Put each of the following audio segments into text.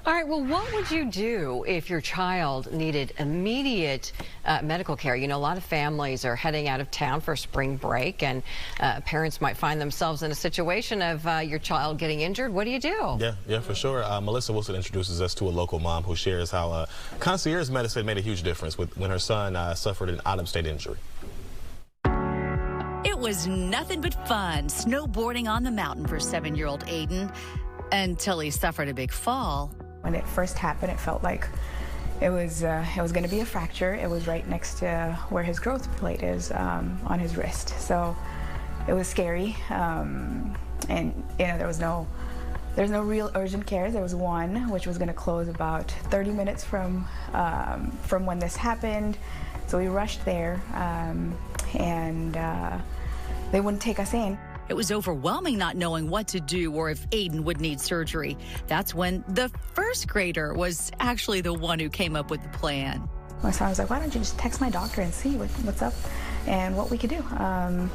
All right, well, what would you do if your child needed immediate medical care? You know, a lot of families are heading out of town for spring break, and parents might find themselves in a situation of your child getting injured. What do you do? Yeah, for sure. Melissa Wilson introduces us to a local mom who shares how concierge medicine made a huge difference when her son suffered an out-of-state injury. It was nothing but fun snowboarding on the mountain for 7-year-old Aiden until he suffered a big fall. When it first happened, it felt like it was going to be a fracture. It was right next to where his growth plate is on his wrist. So it was scary, and you know there's no real urgent care. There was one which was going to close about 30 minutes from when this happened. So we rushed there, and they wouldn't take us in. It was overwhelming not knowing what to do or if Aiden would need surgery. That's when the first grader was actually the one who came up with the plan. My son was like, why don't you just text my doctor and see what's up and what we could do? And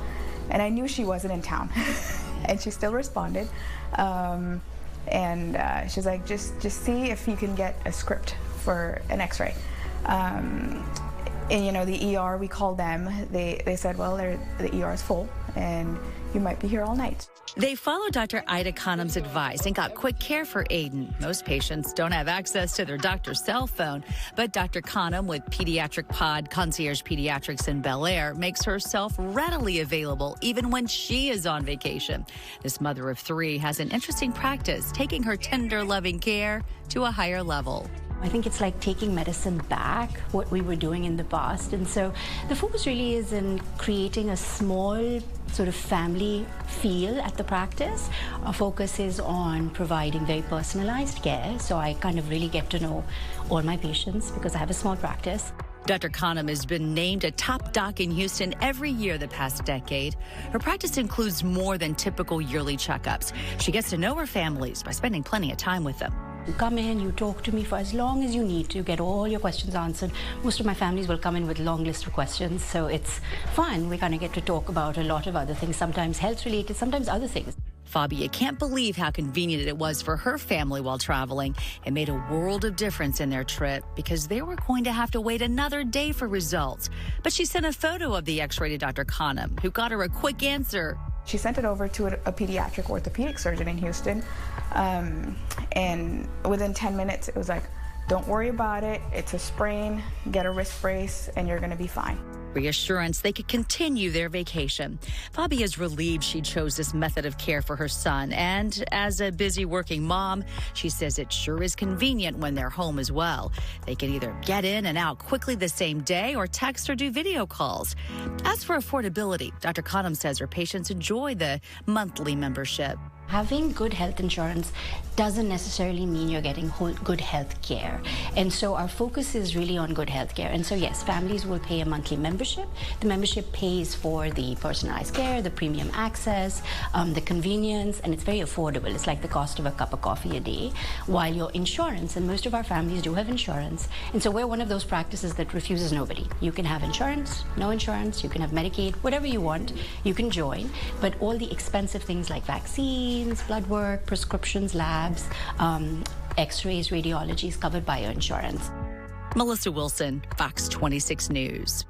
I knew she wasn't in town, and she still responded. And she's like, just see if you can get a script for an x-ray. And you know, the ER, we called them. They said, well, the ER is full, and you might be here all night. They followed Dr. Ida Conham's advice and got quick care for Aiden. Most patients don't have access to their doctor's cell phone, but Dr. Conham with Pediatric Pod Concierge Pediatrics in Bel Air makes herself readily available even when she is on vacation. This mother of 3 has an interesting practice, taking her tender, loving care to a higher level. I think it's like taking medicine back, what we were doing in the past. And so the focus really is in creating a small sort of family feel at the practice. Our focus is on providing very personalized care. So I kind of really get to know all my patients because I have a small practice. Dr. Conham has been named a top doc in Houston every year the past decade. Her practice includes more than typical yearly checkups. She gets to know her families by spending plenty of time with them. You come in, you talk to me for as long as you need to get all your questions answered. Most of my families will come in with a long list of questions, so it's fun. We kind of get to talk about a lot of other things, sometimes health-related, sometimes other things. Fabia can't believe how convenient it was for her family while traveling. It made a world of difference in their trip because they were going to have to wait another day for results. But she sent a photo of the x-ray to Dr. Conham, who got her a quick answer. She sent it over to a pediatric orthopedic surgeon in Houston, and within 10 minutes, it was like, don't worry about it. It's a sprain, get a wrist brace, and you're going to be fine. Reassurance they could continue their vacation. Fabia is relieved she chose this method of care for her son. And as a busy working mom, she says it sure is convenient when they're home as well. They can either get in and out quickly the same day or text or do video calls. As for affordability, Dr. Conham says her patients enjoy the monthly membership. Having good health insurance doesn't necessarily mean you're getting good health care. And so our focus is really on good health care. And so yes, families will pay a monthly membership. The membership pays for the personalized care, the premium access, the convenience, and it's very affordable. It's like the cost of a cup of coffee a day. While your insurance, and most of our families do have insurance, and so we're one of those practices that refuses nobody. You can have insurance, no insurance, you can have Medicaid, whatever you want, you can join. But all the expensive things like vaccines, blood work, prescriptions, labs, x-rays, radiology is covered by your insurance. Melissa Wilson, FOX26 News.